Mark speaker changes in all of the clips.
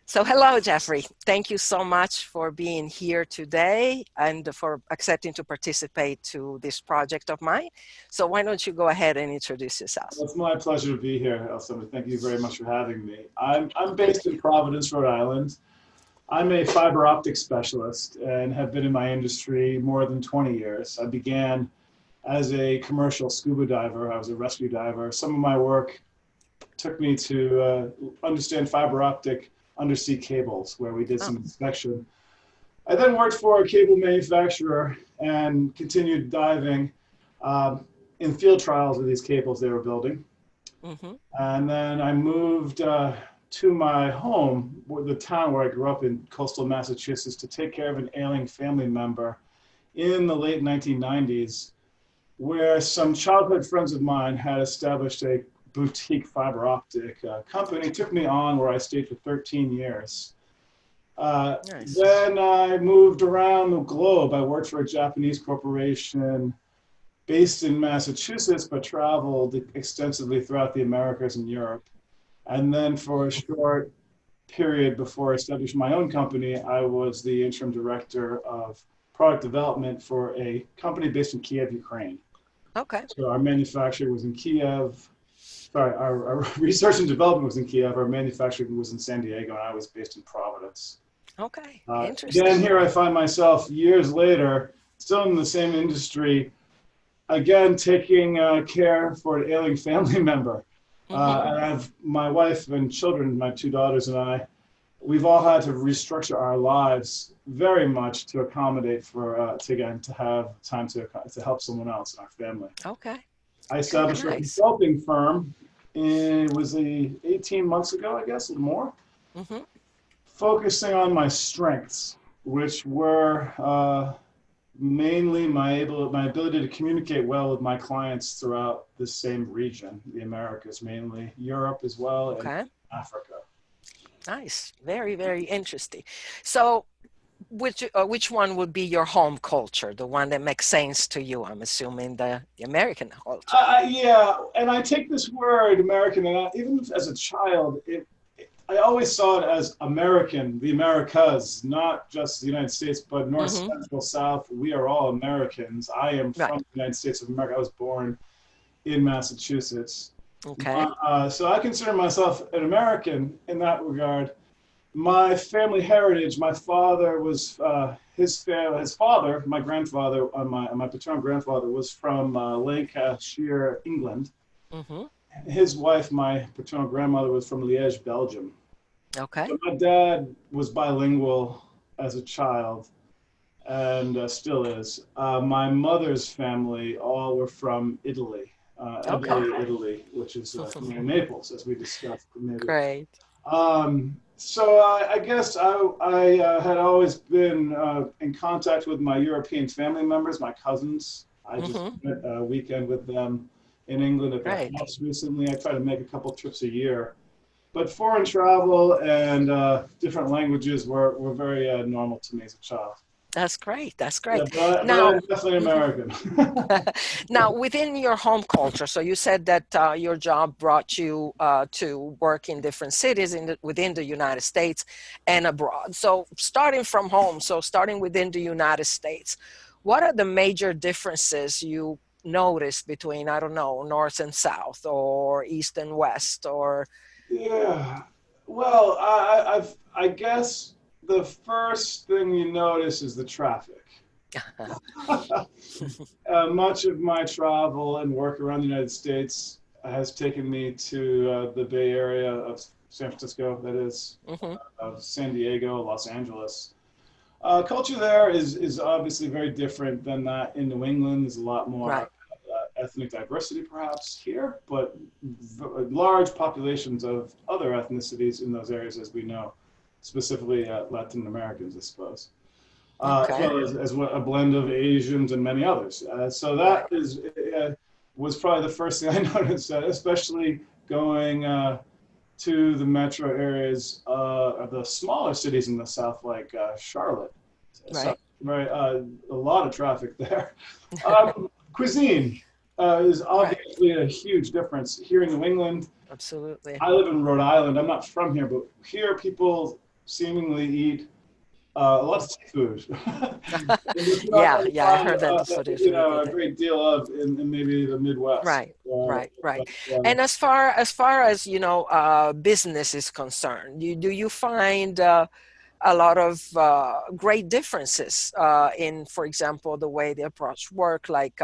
Speaker 1: So hello, Geoffrey. Thank you so much for being here today and for accepting to participate to this project of mine. So why don't you go ahead and introduce yourself?
Speaker 2: Well, it's my pleasure to be here, Elsa. Thank you very much for having me. I'm based
Speaker 1: Thank
Speaker 2: in
Speaker 1: you.
Speaker 2: Providence, Rhode Island. I'm a fiber optic specialist and have been in my industry more than 20 years. I began as a commercial scuba diver. I was a rescue diver. Some of my work took me to understand fiber optic undersea cables, where we did
Speaker 1: Oh,
Speaker 2: some inspection. I then worked for a cable manufacturer and continued diving um, in field trials of these cables they were building.
Speaker 1: hmm.
Speaker 2: And then I moved to my home, the town where I grew up in coastal Massachusetts, to take care of an ailing family member in the late 1990s, where some childhood friends of mine had established a boutique fiber optic company, took me on where I stayed for 13 years.
Speaker 1: Nice.
Speaker 2: Then I moved around the globe. I worked for a Japanese corporation based in Massachusetts, but traveled extensively throughout the Americas and Europe. And then for a short period before I established my own company, I was the interim director of product development for a company based in Kiev, Ukraine.
Speaker 1: Okay.
Speaker 2: So our manufacturing was in Kiev. Sorry, our research and development was in Kiev. Our manufacturing was in San Diego, and I was based in Providence.
Speaker 1: Okay.
Speaker 2: Then
Speaker 1: Interesting.
Speaker 2: here I find myself years later, still in the same industry, again taking care for an ailing family member.
Speaker 1: hmm.
Speaker 2: I have my wife and children, my two daughters and I. We've all had to restructure our lives very much to accommodate for to again to have time to help someone else in our family.
Speaker 1: Okay.
Speaker 2: I
Speaker 1: Okay.
Speaker 2: established a
Speaker 1: Nice.
Speaker 2: consulting firm. It was 18 months ago, I guess, or more,
Speaker 1: hmm.
Speaker 2: focusing on my strengths, which were mainly my ability to communicate well with my clients throughout the same region, the Americas, mainly Europe as well, and
Speaker 1: Okay.
Speaker 2: Africa.
Speaker 1: Nice. Very, very interesting. So which one would be your home culture, the one that makes sense to you? I'm assuming the American culture.
Speaker 2: Yeah, and I take this word American, and even as a child, I always saw it as American, the Americas, not just the United States, but North,
Speaker 1: hmm.
Speaker 2: Central, South. We are all Americans. I am
Speaker 1: Right.
Speaker 2: from the United States of America. I was born in Massachusetts.
Speaker 1: Okay.
Speaker 2: So I consider myself an American in that regard. My family heritage, my father was, his father, my grandfather, my paternal grandfather was from Lancashire, England.
Speaker 1: hmm.
Speaker 2: His wife, my paternal grandmother, was from Liège, Belgium.
Speaker 1: Okay.
Speaker 2: So my dad was bilingual as a child and still is. My mother's family all were from Italy,
Speaker 1: Okay.
Speaker 2: Italy, Italy, which is near Naples, as we discussed. Maybe.
Speaker 1: Great.
Speaker 2: So I guess I had always been in contact with my European family members, my cousins. I just
Speaker 1: hmm.
Speaker 2: spent a weekend with them in England at their
Speaker 1: Great.
Speaker 2: house recently. I try to make a couple trips a year. But foreign travel and different languages were very normal to me as a child.
Speaker 1: That's great. That's
Speaker 2: Yeah,
Speaker 1: great.
Speaker 2: but
Speaker 1: Now,
Speaker 2: I'm definitely
Speaker 1: mhm.
Speaker 2: American.
Speaker 1: Now within your home culture, so you said that your job brought you to work in different cities within the United States and abroad. So starting from home, so starting within the United States, what are the major differences you notice between, I don't know, North and South or East and West or
Speaker 2: Yeah. Well, I guess the first thing you notice is the traffic. Much of my travel and work around the United States has taken me to the Bay Area of San Francisco, that is,
Speaker 1: Mhm.
Speaker 2: of San Diego, Los Angeles. Culture there is obviously very different than that in New England. There's a lot more
Speaker 1: Right.
Speaker 2: ethnic diversity, perhaps here, but large populations of other ethnicities in those areas, as we know, specifically Latin Americans, I suppose, as
Speaker 1: Okay.
Speaker 2: well as a blend of Asians and many others. So that
Speaker 1: Right.
Speaker 2: was probably the first thing I noticed, especially going to the metro areas of the smaller cities in the south, like Charlotte. So
Speaker 1: Right.
Speaker 2: very a lot of traffic there. Cuisine is
Speaker 1: Right.
Speaker 2: obviously a huge difference here in New England.
Speaker 1: Absolutely.
Speaker 2: I live in Rhode Island. I'm not from here, but here people seemingly eat a lot of seafood. It's not
Speaker 1: Yeah,
Speaker 2: what you
Speaker 1: yeah, I
Speaker 2: find,
Speaker 1: heard that the food is really
Speaker 2: a
Speaker 1: there.
Speaker 2: great deal of in maybe the Midwest.
Speaker 1: Right, right, right.
Speaker 2: But,
Speaker 1: And as far as business is concerned, do you find a lot of great differences in, for example, the way they approach work, like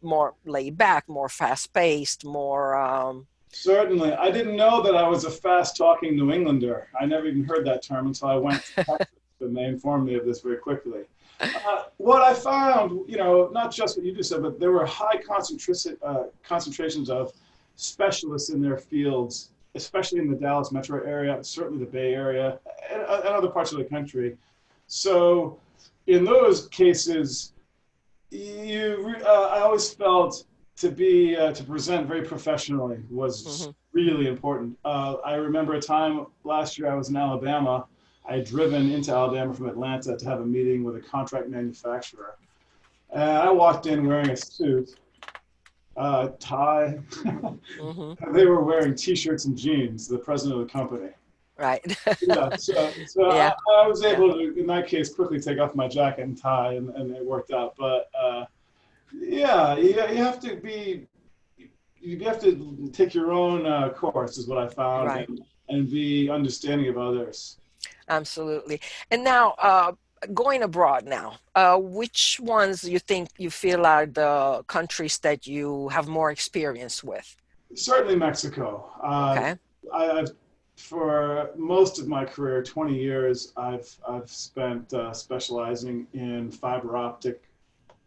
Speaker 1: more laid back, more fast paced, more.
Speaker 2: certainly, I didn't know that I was a fast-talking New Englander. I never even heard that term until I went to Texas, and they informed me of this very quickly. What I found, not just what you just said, but there were high concentrations of specialists in their fields, especially in the Dallas metro area, certainly the Bay Area, and other parts of the country. So, in those cases, I always felt to present very professionally was
Speaker 1: Mhm.
Speaker 2: really important. I remember a time last year I was in Alabama. I had driven into Alabama from Atlanta to have a meeting with a contract manufacturer. And I walked in wearing a suit, tie.
Speaker 1: Mhm.
Speaker 2: They were wearing T-shirts and jeans, the president of the company.
Speaker 1: Right.
Speaker 2: Yeah, so
Speaker 1: Yeah.
Speaker 2: I was
Speaker 1: Yeah.
Speaker 2: able to, in that case, quickly take off my jacket and tie, and it worked out. But yeah, you have to be, you have to take your own course, is what I found,
Speaker 1: Right.
Speaker 2: and be understanding of others.
Speaker 1: Absolutely. And now, going abroad now, which ones you think you feel are the countries that you have more experience with?
Speaker 2: Certainly Mexico.
Speaker 1: Okay.
Speaker 2: I've for most of my career, 20 years, I've spent specializing in fiber optic,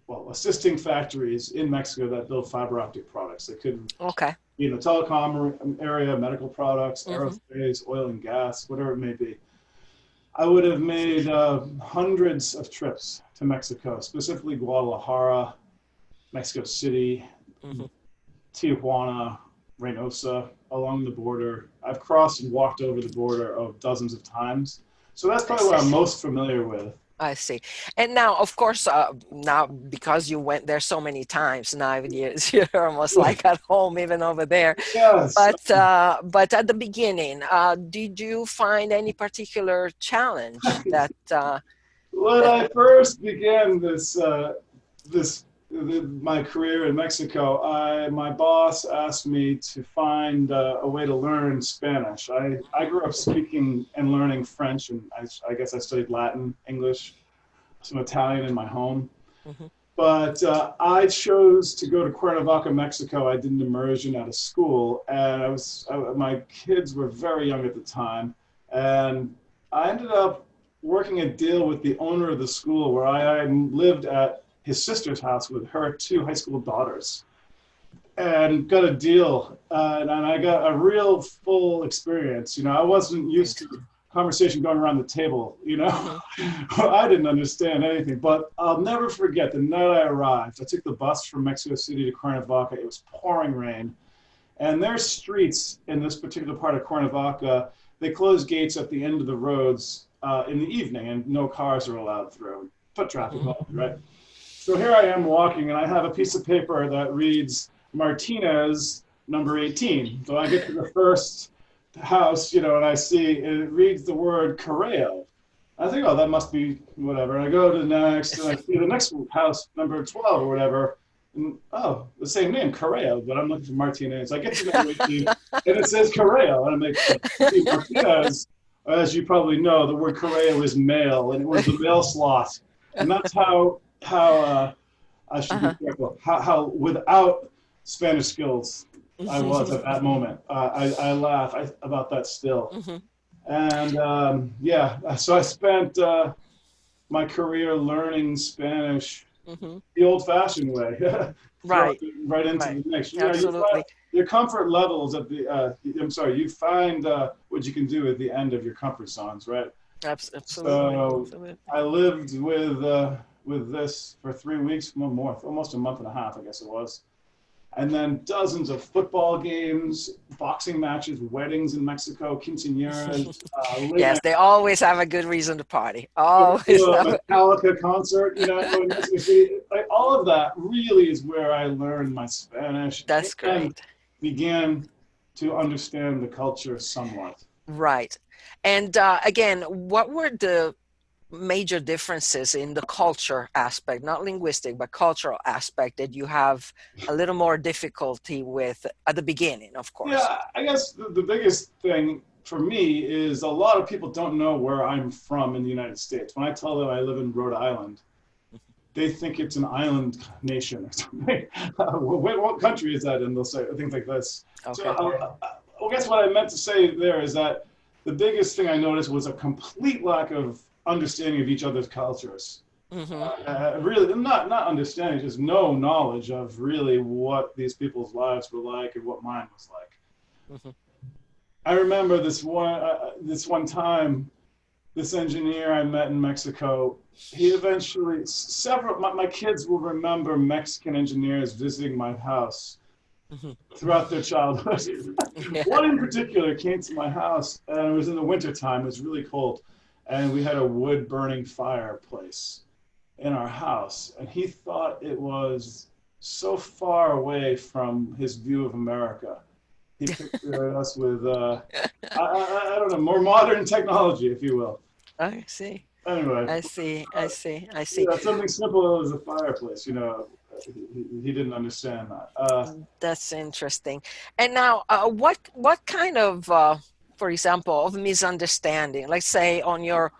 Speaker 2: well, assisting factories in Mexico that build fiber optic products. They could
Speaker 1: Okay.
Speaker 2: be in the telecom area, medical products,
Speaker 1: Hmm.
Speaker 2: aerospace, oil and gas, whatever it may be. I would have made hundreds of trips to Mexico, specifically Guadalajara, Mexico City,
Speaker 1: Hmm.
Speaker 2: Tijuana, Reynosa, along the border. I've crossed and walked over the border of dozens of times. So that's
Speaker 1: I
Speaker 2: probably what
Speaker 1: see.
Speaker 2: I'm most familiar with.
Speaker 1: I see. And now, of course, now because you went there so many times, now you're almost like at home even over there.
Speaker 2: Yes.
Speaker 1: But at the beginning, did you find any particular challenge
Speaker 2: When
Speaker 1: that
Speaker 2: I first began this my career in Mexico, my boss asked me to find a way to learn Spanish. I grew up speaking and learning French, and I guess I studied Latin, English, some Italian in my home.
Speaker 1: Mhm.
Speaker 2: But I chose to go to Cuernavaca, Mexico. I did an immersion at a school, and my kids were very young at the time, and I ended up working a deal with the owner of the school where I lived at his sister's house with her two high school daughters, and got a deal, and I got a real full experience. I wasn't used
Speaker 1: Great.
Speaker 2: to conversation going around the table.
Speaker 1: Hmm.
Speaker 2: I didn't understand anything, but I'll never forget the night I arrived. I took the bus from Mexico City to Cuernavaca. It was pouring rain, and their streets in this particular part of Cuernavaca, they close gates at the end of the roads in the evening, and no cars are allowed through. Foot traffic,
Speaker 1: Hmm.
Speaker 2: right? So here I am walking, and I have a piece of paper that reads Martinez number 18. So I get to the first house, and I see it reads the word Correo. I think, oh, that must be whatever. And I go to the next, and I see the next house, number 12 or whatever. And, oh, the same name, Correo, but I'm looking for Martinez. I get to number 18, and it says Correo. And I'm like, see, Martinez, as you probably know, the word Correo is male, and it was the male slot. And that's how I should be
Speaker 1: Uh-huh.
Speaker 2: careful. How without Spanish skills I was at that moment. I laugh about that still.
Speaker 1: Hmm.
Speaker 2: And yeah, so I spent my career learning Spanish
Speaker 1: Hmm.
Speaker 2: the old-fashioned way, throwing
Speaker 1: Right,
Speaker 2: it right into
Speaker 1: right.
Speaker 2: the mix. You find
Speaker 1: Absolutely.
Speaker 2: your comfort levels at the. I'm sorry, you find what you can do at the end of your comfort zones, right?
Speaker 1: Absolutely.
Speaker 2: So
Speaker 1: Absolutely.
Speaker 2: I lived with this for 3 weeks, more, almost a month and a half, I guess it was. And then dozens of football games, boxing matches, weddings in Mexico, quinceañeras, late
Speaker 1: Yes,
Speaker 2: night
Speaker 1: they always have a good reason to party.
Speaker 2: to
Speaker 1: Always
Speaker 2: a
Speaker 1: have a,
Speaker 2: Metallica concert, in Mexico City. Like, all of that really is where I learned my Spanish
Speaker 1: that's
Speaker 2: and
Speaker 1: great.
Speaker 2: began to understand the culture somewhat.
Speaker 1: Right. And again, what were the major differences in the culture aspect, not linguistic, but cultural aspect that you have a little more difficulty with at the beginning, of course?
Speaker 2: Yeah, I guess the biggest thing for me is a lot of people don't know where I'm from in the United States. When I tell them I live in Rhode Island, they think it's an island nation or something. What country is that? And they'll say things like this. So
Speaker 1: Okay.
Speaker 2: I guess what I meant to say there is that the biggest thing I noticed was a complete lack of understanding of each other's cultures.
Speaker 1: Mm-hmm.
Speaker 2: Really, not understanding, just no knowledge of really what these people's lives were like and what mine was like.
Speaker 1: Mm-hmm.
Speaker 2: I remember this one time, this engineer I met in Mexico. He eventually my kids will remember Mexican engineers visiting my house
Speaker 1: Mm-hmm.
Speaker 2: throughout their childhood.
Speaker 1: Yeah.
Speaker 2: One in particular came to my house, and it was in the wintertime. It was really cold, and we had a wood burning fireplace in our house, and he thought it was so far away from his view of America. He pictured us with, I don't know, more modern technology, if you will.
Speaker 1: I see.
Speaker 2: Anyway,
Speaker 1: I see. I see. I see.
Speaker 2: yeah, something simple as a fireplace, he didn't understand that.
Speaker 1: That's interesting. And now, what kind of, for example, of misunderstanding, let's say on your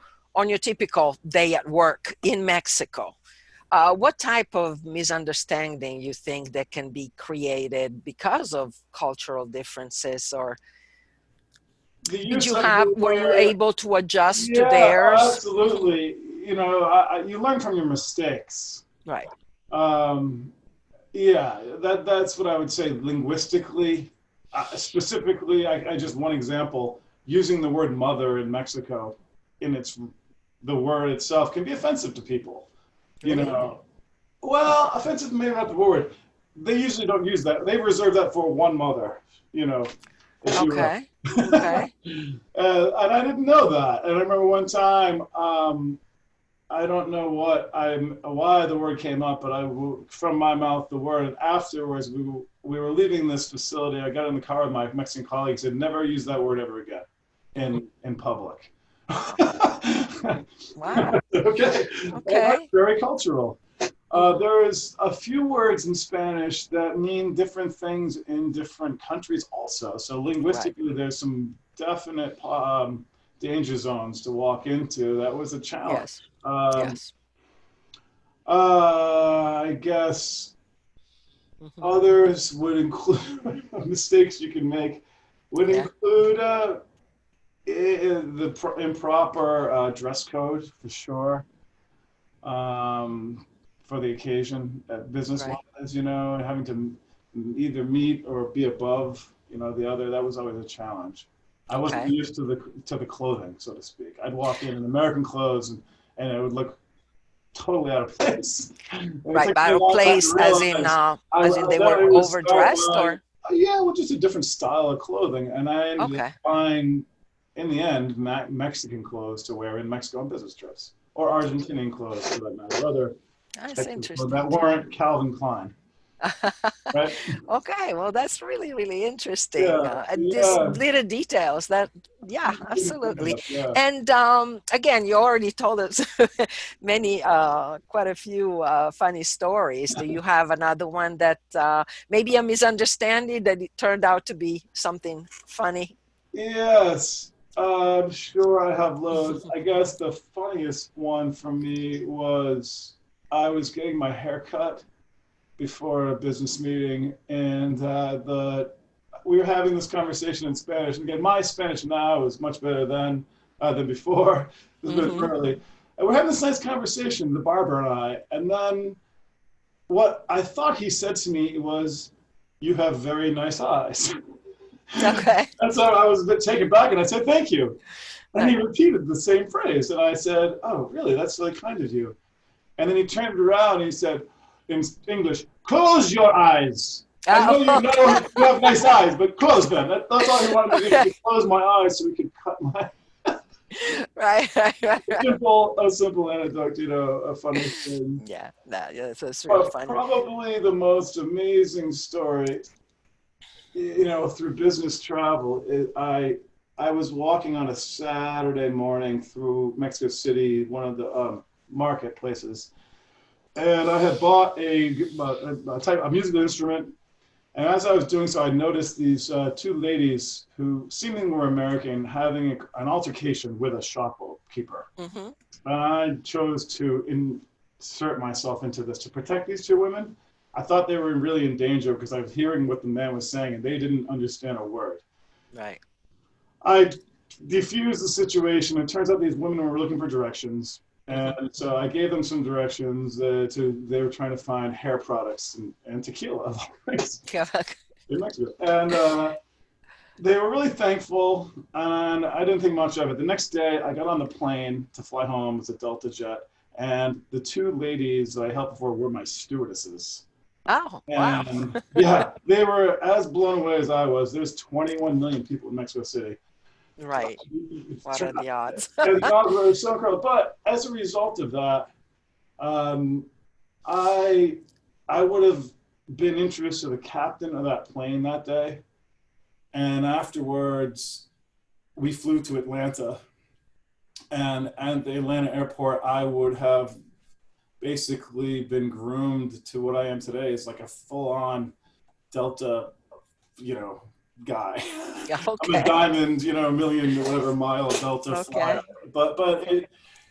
Speaker 1: typical day at work in Mexico, what type of misunderstanding you think that can be created because of cultural differences, or
Speaker 2: The use of the
Speaker 1: were you
Speaker 2: word,
Speaker 1: able to adjust to
Speaker 2: yeah,
Speaker 1: theirs?
Speaker 2: absolutely. You learn from your mistakes.
Speaker 1: Right.
Speaker 2: Um, yeah, that's what I would say linguistically. Specifically, I just one example, using the word mother in Mexico in the word itself can be offensive to people. You
Speaker 1: Really?
Speaker 2: know, well, offensive maybe not the word. They usually don't use that. They reserve that for one mother, you know, if you will.
Speaker 1: Okay. Okay.
Speaker 2: And I didn't know that. And I remember one time, I don't know why the word came up, but from my mouth the word. And afterwards, we were leaving this facility. I got in the car with my Mexican colleagues and never used that word ever again in public.
Speaker 1: Wow.
Speaker 2: Okay, and that's
Speaker 1: Okay.
Speaker 2: very cultural.
Speaker 1: Mhm.
Speaker 2: There is a few words in Spanish that mean different things in different countries also. So
Speaker 1: Right.
Speaker 2: linguistically, there's some definite danger zones to walk into. That was a challenge.
Speaker 1: Yes.
Speaker 2: Um,
Speaker 1: Yes.
Speaker 2: I guess
Speaker 1: Hmm.
Speaker 2: others would include mistakes you can make would
Speaker 1: Yeah.
Speaker 2: include the improper dress code for sure. For the occasion, business
Speaker 1: Right.
Speaker 2: wise, having to either meet or be above, the other. That was always a challenge. I wasn't
Speaker 1: Okay.
Speaker 2: used to the clothing, so to speak. I'd walk in American clothes and it would look totally out of place. And it
Speaker 1: Right.
Speaker 2: took me a
Speaker 1: Battle
Speaker 2: long time
Speaker 1: place
Speaker 2: to realize.
Speaker 1: as in they
Speaker 2: Then
Speaker 1: were
Speaker 2: I would start
Speaker 1: overdressed,
Speaker 2: buying,
Speaker 1: or
Speaker 2: yeah, well, just a different style of clothing, and I ended up
Speaker 1: okay.
Speaker 2: buying, in the end, Mexican clothes to wear in Mexico on business trips, or Argentinian clothes for that matter, other
Speaker 1: That's
Speaker 2: types of clothes
Speaker 1: interesting
Speaker 2: that
Speaker 1: too.
Speaker 2: weren't Calvin Klein, right?
Speaker 1: Okay, well, that's really, really interesting.
Speaker 2: Yeah,
Speaker 1: This
Speaker 2: yeah.
Speaker 1: little details that, yeah,
Speaker 2: Didn't think
Speaker 1: absolutely.
Speaker 2: of, yeah.
Speaker 1: And again, you already told us quite a few funny stories. Do you have another one that maybe a misunderstanding that it turned out to be something funny?
Speaker 2: Yes, I'm sure I have loads. I guess the funniest one for me was I was getting my hair cut before a business meeting, and we were having this conversation in Spanish. And again, my Spanish now is much better than before. It was a bit
Speaker 1: Hmm.
Speaker 2: early, and we're having this nice conversation, the barber and I. And then what I thought he said to me was, "You have very nice eyes."
Speaker 1: Okay.
Speaker 2: And so I was a bit taken back, and I said, "Thank you." And he
Speaker 1: Right.
Speaker 2: repeated the same phrase, and I said, "Oh, really? That's really kind of you." And then he turned around and he said, in English, "Close your eyes. I know you know
Speaker 1: Okay.
Speaker 2: you have nice eyes, but close them." That's all he wanted me to do, to close my eyes so he could cut my
Speaker 1: Right, right, right, right.
Speaker 2: a simple anecdote, a funny thing.
Speaker 1: Yeah, yeah, that's really
Speaker 2: But
Speaker 1: funny.
Speaker 2: probably the most amazing story, through business travel, I was walking on a Saturday morning through Mexico City, one of the marketplaces, and I had bought a musical instrument. And as I was doing so, I noticed these two ladies who seemingly were American having an altercation with a shopkeeper.
Speaker 1: Mm-hmm.
Speaker 2: And I chose to insert myself into this to protect these two women. I thought they were really in danger because I was hearing what the man was saying and they didn't understand a word.
Speaker 1: Right.
Speaker 2: I diffused the situation. It turns out these women were looking for directions. And so I gave them some directions they were trying to find hair products and tequila of all things in Mexico. And they were really thankful, and I didn't think much of it. The next day, I got on the plane to fly home. It's a Delta jet, and the two ladies that I helped before were my stewardesses.
Speaker 1: Oh, wow.
Speaker 2: And yeah, they were as blown away as I was. There's 21 million people in Mexico City.
Speaker 1: Right. What are the odds?
Speaker 2: And the odds were so incredible. But as a result of that, I would have been introduced to the captain of that plane that day. And afterwards, we flew to Atlanta. And at the Atlanta airport, I would have basically been groomed to what I am today. It's like a full-on Delta, guy.
Speaker 1: Yeah,
Speaker 2: I'm a diamond, a million whatever mile Delta flyer. But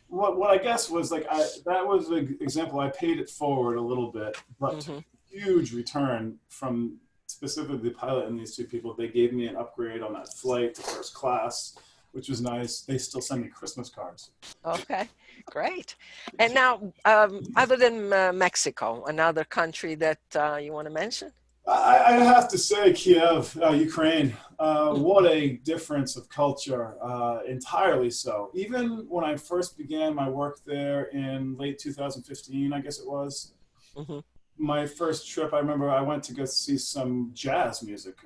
Speaker 2: what I guess was like that was an example. I paid it forward a little bit, but huge return from specifically the pilot and these two people. They gave me an upgrade on that flight to first class, which was nice. They still send me Christmas cards.
Speaker 1: Okay, great. And now, other than Mexico, another country that you want to mention?
Speaker 2: I have to say Kiev, Ukraine, what a difference of culture, entirely so. Even when I first began my work there in late 2015, I guess it was, my first trip, I remember I went to go see some jazz music.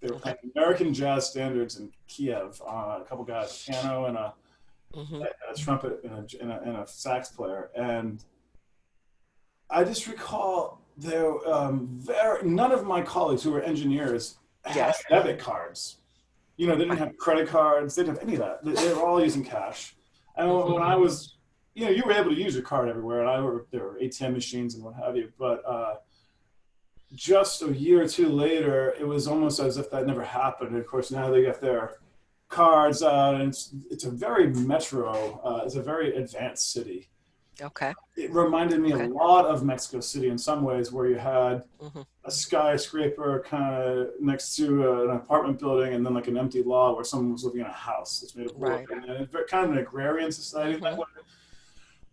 Speaker 2: They were playing American jazz standards in Kiev, a couple guys, a piano and a trumpet and a sax player. And I just recall none of my colleagues who were engineers had debit cards. They didn't have credit cards. They didn't have any of that. They were all using cash. And when I was, you were able to use your card everywhere. And there were ATM machines and what have you. But just a year or two later, it was almost as if that never happened. And of course, now they got their cards out, and it's a very metro. It's a very advanced city.
Speaker 1: Okay.
Speaker 2: It reminded me a lot of Mexico City in some ways, where you had a skyscraper kind of next to an apartment building, and then like an empty lot where someone was living in a house that's made of wood. And it's kind of an agrarian society that way.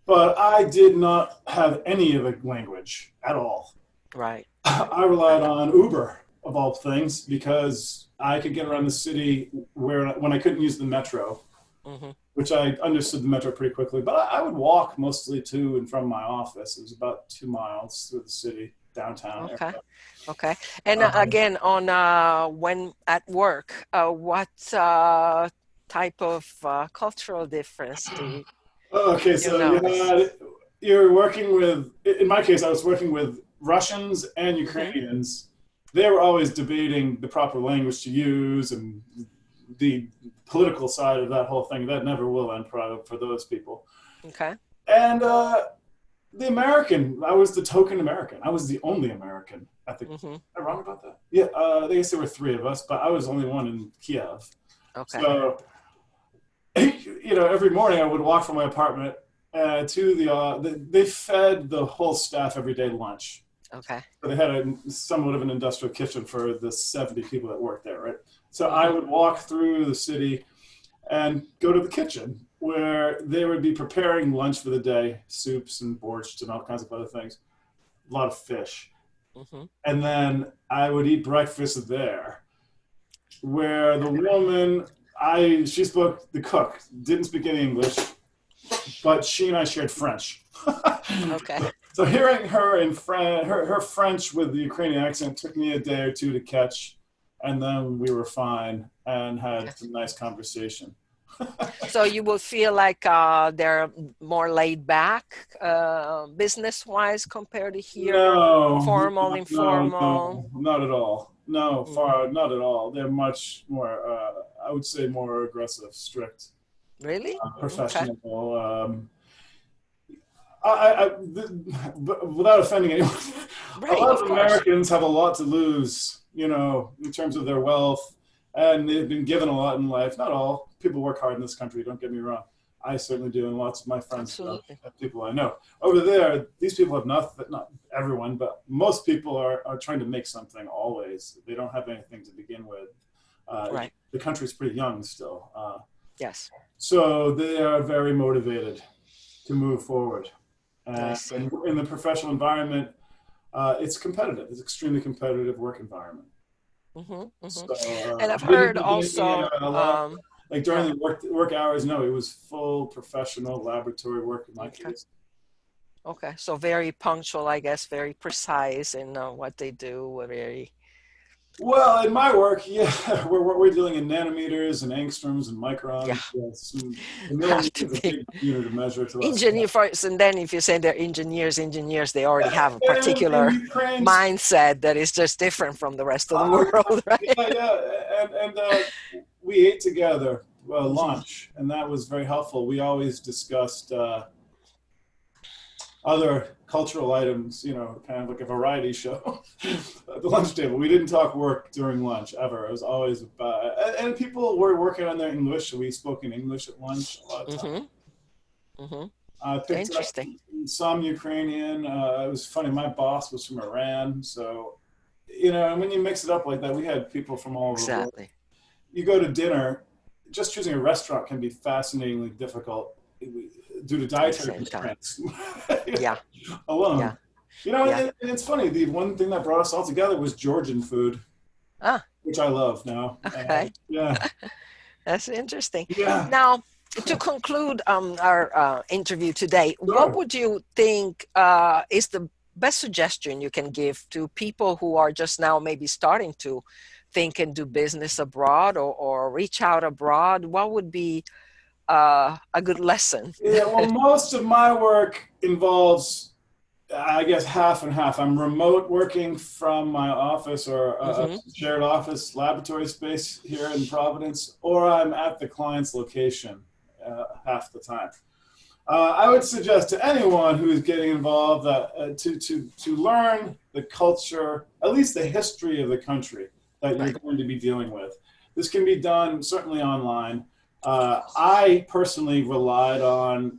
Speaker 2: But I did not have any of the language at all.
Speaker 1: Right.
Speaker 2: I relied on Uber, of all things, because I could get around the city when I couldn't use the metro. Which I understood the metro pretty quickly, but I would walk mostly to and from my office. It was about 2 miles through the city, downtown.
Speaker 1: Okay. And again, on when at work, what type of cultural difference do you?
Speaker 2: Okay, so you're working with. In my case, I was working with Russians and Ukrainians. They were always debating the proper language to use and the political side of that whole thing. That never will end for those people.
Speaker 1: Okay.
Speaker 2: And the American, I was the token American. I was the only American. I think. Am I wrong about that? Yeah, I guess there were 3 of us, but I was the only one in Kiev.
Speaker 1: Okay.
Speaker 2: So, every morning I would walk from my apartment to they fed the whole staff every day lunch.
Speaker 1: Okay.
Speaker 2: So they had somewhat of an industrial kitchen for the 70 people that worked there, right? So I would walk through the city and go to the kitchen where they would be preparing lunch for the day, soups and borscht and all kinds of other things, a lot of fish. And then I would eat breakfast there, where the woman, the cook, didn't speak any English, but she and I shared French.
Speaker 1: Okay.
Speaker 2: So hearing her in her French with the Ukrainian accent took me a day or two to catch. And then we were fine and had some nice conversation.
Speaker 1: So you will feel like they're more laid back, business-wise compared to here?
Speaker 2: No.
Speaker 1: Formal, informal?
Speaker 2: No, not at all. No, not at all. They're much more, I would say more aggressive, strict,
Speaker 1: Really? Okay.
Speaker 2: professional. Without offending anyone, a
Speaker 1: Right,
Speaker 2: lot
Speaker 1: of
Speaker 2: of
Speaker 1: course.
Speaker 2: Americans have a lot to lose, you know, in terms of their wealth, and they've been given a lot in life. Not all people work hard in this country. Don't get me wrong. I certainly do, and lots of my friends do,
Speaker 1: Absolutely.
Speaker 2: and people I know. Over there, these people have nothing. Not everyone, but most people are trying to make something. Always, they don't have anything to begin with.
Speaker 1: Right.
Speaker 2: The country's pretty young still,
Speaker 1: Yes.
Speaker 2: so they are very motivated to move forward.
Speaker 1: I
Speaker 2: And
Speaker 1: see.
Speaker 2: in the professional environment, it's competitive. It's extremely competitive work environment. So
Speaker 1: And I've
Speaker 2: didn't
Speaker 1: heard
Speaker 2: didn't
Speaker 1: also,
Speaker 2: a lot like during
Speaker 1: yeah.
Speaker 2: the work hours. No, it was full professional laboratory work in my
Speaker 1: Okay.
Speaker 2: case.
Speaker 1: Okay. So very punctual, I guess, very precise in what they do. Very,
Speaker 2: Well, in my work, yeah, we're dealing in nanometers and angstroms and
Speaker 1: yeah,
Speaker 2: microns. Yes, and the
Speaker 1: have
Speaker 2: millimeter
Speaker 1: to
Speaker 2: is a
Speaker 1: be
Speaker 2: big unit to measure to us.
Speaker 1: engineer first. And then if you say they're engineers, they already have a
Speaker 2: And
Speaker 1: particular
Speaker 2: Ukraine's
Speaker 1: mindset that is just different from the rest of the world, right?
Speaker 2: yeah, we ate together
Speaker 1: Hmm.
Speaker 2: lunch, and that was very helpful. We always discussed other cultural items, you know, kind of like a variety show at the lunch table. We didn't talk work during lunch ever. It was always about, and people were working on their English. So we spoke in English at lunch a lot of time.
Speaker 1: Hmm. Hmm.
Speaker 2: I picked up
Speaker 1: Interesting.
Speaker 2: some Ukrainian. It was funny. My boss was from Iran, so you know, and when you mix it up like that, we had people from all over the world.
Speaker 1: Exactly.
Speaker 2: You go to dinner, just choosing a restaurant can be fascinatingly difficult due to
Speaker 1: At the
Speaker 2: dietary
Speaker 1: same time.
Speaker 2: constraints
Speaker 1: Yeah.
Speaker 2: alone.
Speaker 1: Yeah.
Speaker 2: You know,
Speaker 1: Yeah.
Speaker 2: and it's funny. The one thing that brought us all together was Georgian food,
Speaker 1: Ah,
Speaker 2: which I love now.
Speaker 1: okay.
Speaker 2: Yeah,
Speaker 1: That's interesting.
Speaker 2: yeah,
Speaker 1: Now, to conclude our interview today, what
Speaker 2: sure.
Speaker 1: would you think is the best suggestion you can give to people who are just now maybe starting to think and do business abroad or reach out abroad? What would be a good lesson?
Speaker 2: Yeah, well, most of my work involves, I guess, half and half. I'm remote working from my office or a
Speaker 1: Hmm.
Speaker 2: shared office laboratory space here in Providence, or I'm at the client's location half the time. I would suggest to anyone who is getting involved that to learn the culture, at least the history of the country that you're
Speaker 1: Right.
Speaker 2: going to be dealing with. This can be done certainly online. I personally relied on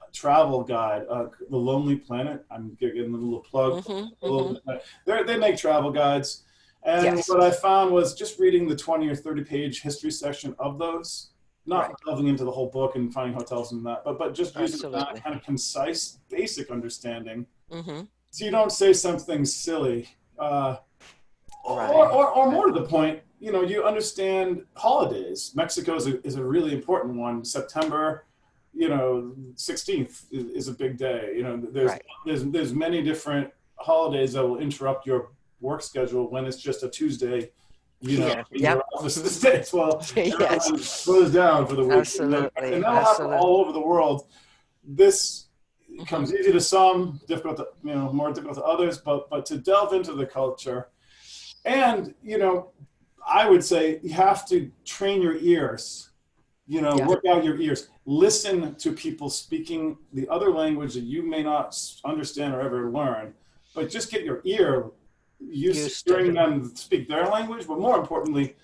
Speaker 2: a travel guide, The Lonely Planet. I'm giving a little plug.
Speaker 1: Hmm.
Speaker 2: A
Speaker 1: Hmm.
Speaker 2: little bit. They make travel guides. And
Speaker 1: Yes.
Speaker 2: what I found was just reading the 20 or 30 page history section of those, not
Speaker 1: Right.
Speaker 2: delving into the whole book and finding hotels and that, but just using that
Speaker 1: Absolutely.
Speaker 2: kind of concise, basic understanding.
Speaker 1: Hmm.
Speaker 2: So you don't say something silly.
Speaker 1: Right.
Speaker 2: Or
Speaker 1: Right.
Speaker 2: more to the point, you know, you understand holidays. Mexico is a really important one. September, you know, 16th is a big day. You know,
Speaker 1: Right.
Speaker 2: there's many different holidays that will interrupt your work schedule when it's just a Tuesday, you know,
Speaker 1: Here.
Speaker 2: in
Speaker 1: Yep.
Speaker 2: your office in the States. Well,
Speaker 1: Yes.
Speaker 2: everyone slows down for the week. And
Speaker 1: Absolutely.
Speaker 2: that'll happen
Speaker 1: Absolutely.
Speaker 2: all over the world. This
Speaker 1: Hmm.
Speaker 2: comes easy to some, difficult to, you know, more difficult to others, but to delve into the culture and, you know, I would say you have to train your ears, you know,
Speaker 1: Yeah.
Speaker 2: work out your ears. Listen to people speaking the other language that you may not understand or ever learn, but just get your ear used to
Speaker 1: Used to.
Speaker 2: hearing them speak their language, but more importantly,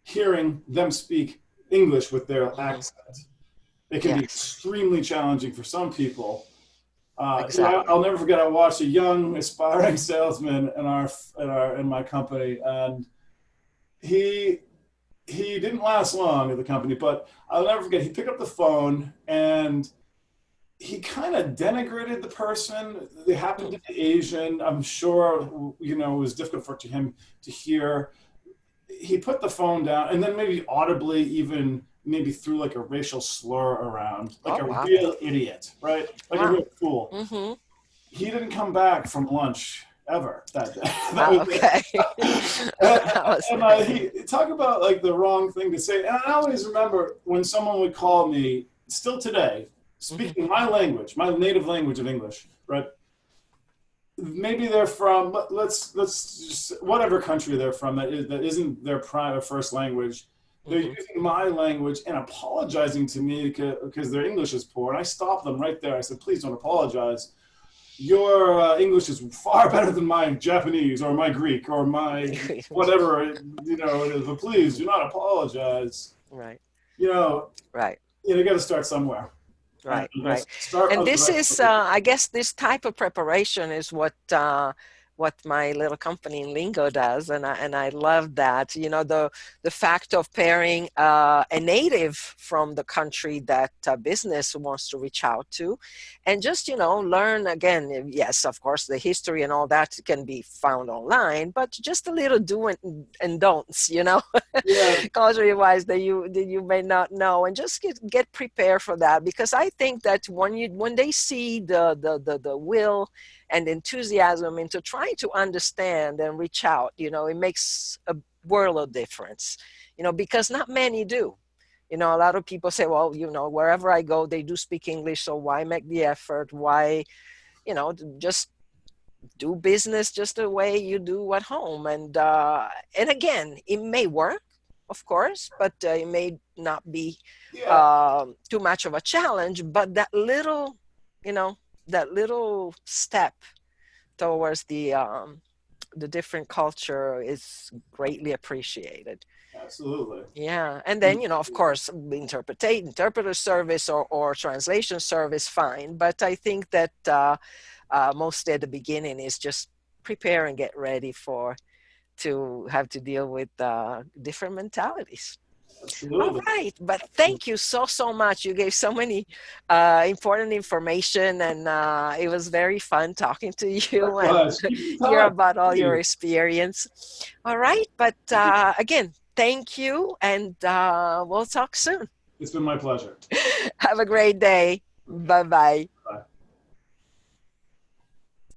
Speaker 2: hearing them speak English with their
Speaker 1: Hmm.
Speaker 2: accent. It can be
Speaker 1: Yes.
Speaker 2: extremely challenging for some people. You know,
Speaker 1: Exactly.
Speaker 2: I'll never forget. I watched a young aspiring salesman in my company, and he he didn't last long at the company. But I'll never forget. He picked up the phone and he kind of denigrated the person. They happened
Speaker 1: Hmm.
Speaker 2: to be Asian. I'm sure, you know, it was difficult for him to hear. He put the phone down and then maybe audibly even maybe threw like a racial slur around, like
Speaker 1: Oh,
Speaker 2: a
Speaker 1: wow.
Speaker 2: real idiot, right? Like a
Speaker 1: Wow.
Speaker 2: real fool.
Speaker 1: Hmm.
Speaker 2: He didn't come back from lunch ever that day. That
Speaker 1: Wow.
Speaker 2: was
Speaker 1: Okay.
Speaker 2: it.
Speaker 1: That was,
Speaker 2: He talk about like the wrong thing to say. And I always remember when someone would call me, still today,
Speaker 1: hmm.
Speaker 2: speaking my language, my native language of English, right? Maybe they're from let's just whatever country they're from that isn't their prime or first language. they're
Speaker 1: Mm-hmm.
Speaker 2: using my language and apologizing to me because their English is poor. And I stopped them right there. I said, please don't apologize. Your English is far better than my Japanese or my Greek or my whatever, it is. But please do not apologize.
Speaker 1: Right,
Speaker 2: You know,
Speaker 1: right.
Speaker 2: you got to start somewhere. And
Speaker 1: Right,
Speaker 2: I
Speaker 1: right.
Speaker 2: guess start
Speaker 1: And
Speaker 2: on the
Speaker 1: this
Speaker 2: rest
Speaker 1: is,
Speaker 2: of it.
Speaker 1: I guess, this type of preparation is what my little company in Lingo does, and I love that. You know, the fact of pairing a native from the country that business wants to reach out to, and just learn again. Yes, of course, the history and all that can be found online, but just a little do and don'ts.
Speaker 2: Yeah,
Speaker 1: Culturally wise that you may not know, and just get prepared for that, because I think that when they see the will and enthusiasm into trying to understand and reach out, it makes a world of difference, because not many do. A lot of people say, well, wherever I go they do speak English, so why make the effort? Why, just do business just the way you do at home. And again, it may work, of course, but it may not be
Speaker 2: yeah,
Speaker 1: too much of a challenge. But you know that little step towards the different culture is greatly appreciated.
Speaker 2: absolutely.
Speaker 1: Yeah, and then of course, interpreter service or translation service, fine. But I think that mostly at the beginning is just prepare and get ready to have to deal with different mentalities. All
Speaker 2: Absolutely.
Speaker 1: right, but thank you so much. You gave so many important information, and it was very fun talking to you and
Speaker 2: Likewise. Keep in
Speaker 1: hear
Speaker 2: touch.
Speaker 1: about all your
Speaker 2: Please.
Speaker 1: experience. All right, but
Speaker 2: Thank you.
Speaker 1: again, thank you, and we'll talk soon.
Speaker 2: It's been my pleasure.
Speaker 1: Have a great day.
Speaker 2: Okay.
Speaker 1: Bye bye.